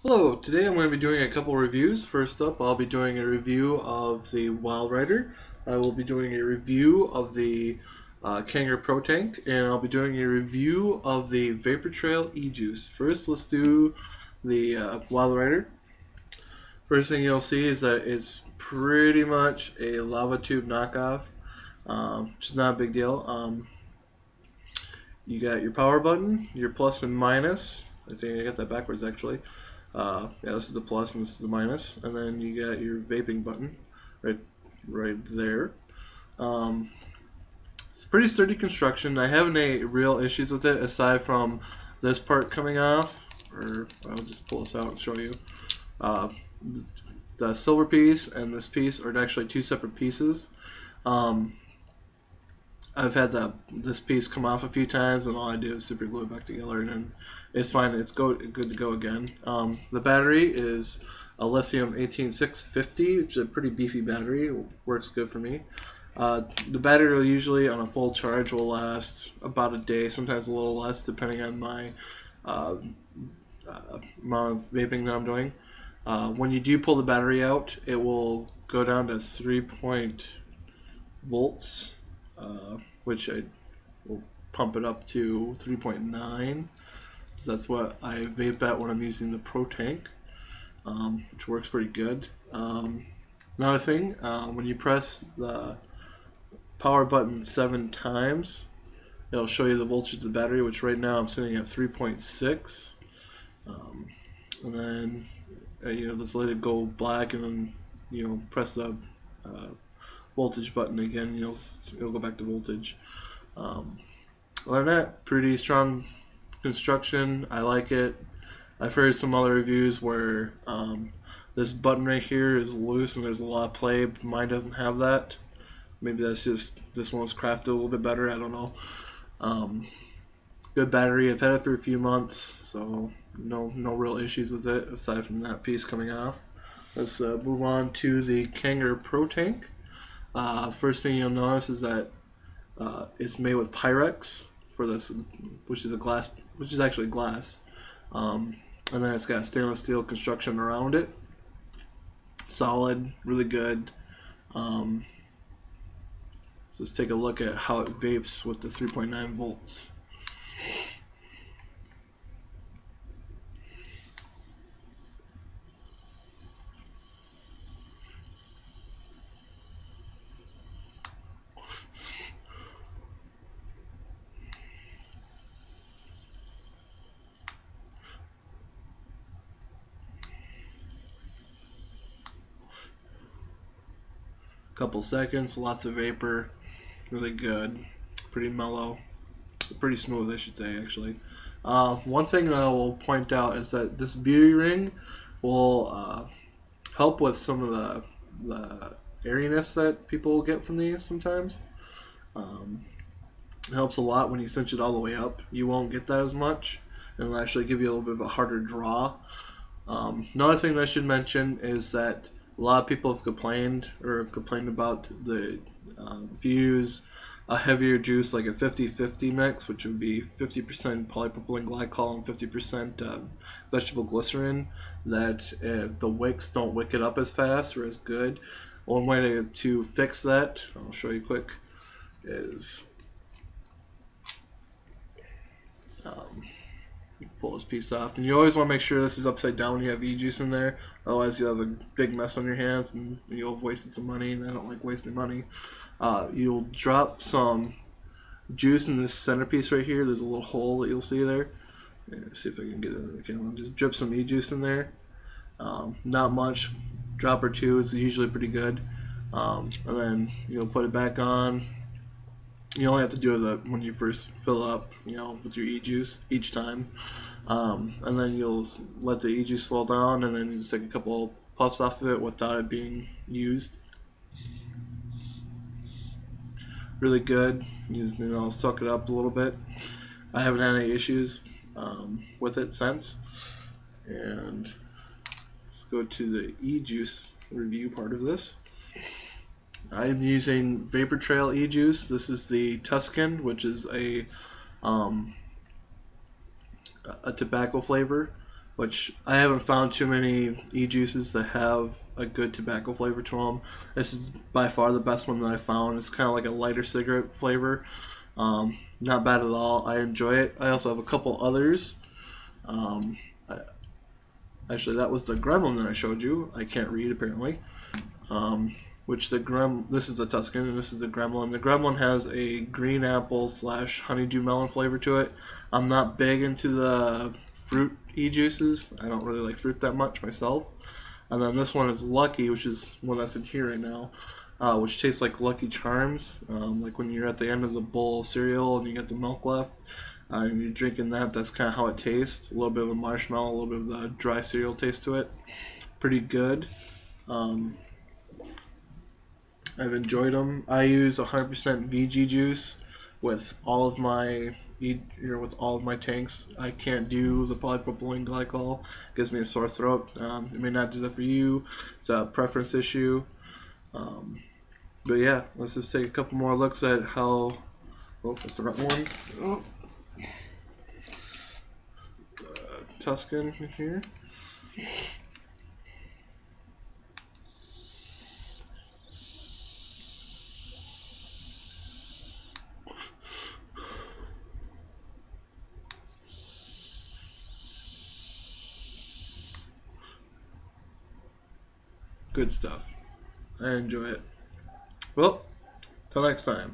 Hello, today I'm going to be doing a couple reviews. First up, I'll be doing a review of the Wild Rider. I will be doing a review of the Kanger Protank, and I'll be doing a review of the Vapor Trail e-juice. First, let's do the Wild Rider. First thing you'll see is that it's pretty much a lava tube knockoff, which is not a big deal. You got your power button, your plus and minus. I think I got that backwards actually. Yeah, this is the plus and this is the minus, and then you got your vaping button right there. It's a pretty sturdy construction. I haven't any real issues with it aside from this part coming off, or I'll just pull this out and show you. Uh, the silver piece and this piece are actually two separate pieces. I've had this piece come off a few times, and all I do is super glue it back together, and then it's fine. It's good to go again. The battery is a lithium 18650, which is a pretty beefy battery. It works good for me. The battery will usually, on a full charge, will last about a day, sometimes a little less, depending on my amount of vaping that I'm doing. When you do pull the battery out, it will go down to 3 volts. Which I will pump it up to 3.9. So that's what I vape at when I'm using the Protank, which works pretty good. Another thing, when you press the power button 7 times, it'll show you the voltage of the battery, which right now I'm sitting at 3.6. And then just let it go black, and then press the voltage button again, it'll go back to voltage. Other than that, pretty strong construction. I like it. I've heard some other reviews where this button right here is loose and there's a lot of play, but mine doesn't have that. Maybe that's just this one was crafted a little bit better, I don't know. Good battery. I've had it for a few months, so no real issues with it aside from that piece coming off. Let's move on to the Kanger Protank. First thing you'll notice is that it's made with Pyrex for this, which is actually glass, and then it's got stainless steel construction around it. Solid, really good. So let's take a look at how it vapes with the 3.9 volts. Couple seconds, lots of vapor, really good, pretty mellow, pretty smooth I should say actually. One thing that I will point out is that this beauty ring will help with some of the airiness that people get from these sometimes. It helps a lot when you cinch it all the way up. You won't get that as much, and it'll actually give you a little bit of a harder draw. Another thing that I should mention is that a lot of people have complained about the if you use a heavier juice like a 50-50 mix, which would be 50% polypropylene glycol and 50% vegetable glycerin, that the wicks don't wick it up as fast or as good. One way to fix that, I'll show you quick, is pull this piece off, and you always want to make sure this is upside down when you have e-juice in there, otherwise you'll have a big mess on your hands and you'll have wasted some money, and I don't like wasting money. You'll drop some juice in this centerpiece right here. There's a little hole that you'll see there. Let's see if I can get it in the camera. Just drip some e-juice in there. Not much, drop or two is usually pretty good, and then you'll put it back on. You only have to do it when you first fill up, with your e-juice each time. And then you'll let the e-juice slow down, and then you just take a couple puffs off of it without it being used. Really good. You suck it up a little bit. I haven't had any issues with it since. And let's go to the e-juice review part of this. I'm using Vapor Trail e-juice. This is the Tuscan, which is a tobacco flavor. which I haven't found too many e-juices that have a good tobacco flavor to them. This is by far the best one that I found. It's kind of like a lighter cigarette flavor. Not bad at all. I enjoy it. I also have a couple others. Actually, that was the gremlin that I showed you. I can't read apparently. Which this is the Tuscan and this is the gremlin. The gremlin has a green apple / honeydew melon flavor to it. I'm not big into the fruit e-juices. I don't really like fruit that much myself. And then this one is Lucky, which is one that's in here right now, which tastes like Lucky Charms. Like when you're at the end of the bowl of cereal and you get the milk left, and you're drinking that, that's kind of how it tastes. A little bit of a marshmallow, a little bit of the dry cereal taste to it. Pretty good. I've enjoyed them. I use 100% VG juice with all of my tanks. I can't do the polypropylene glycol. It gives me a sore throat. It may not do that for you. It's a preference issue. But yeah, let's just take a couple more looks at how. Oh, that's the right one. Oh. Tuscan here. Good stuff. I enjoy it. Well, till next time.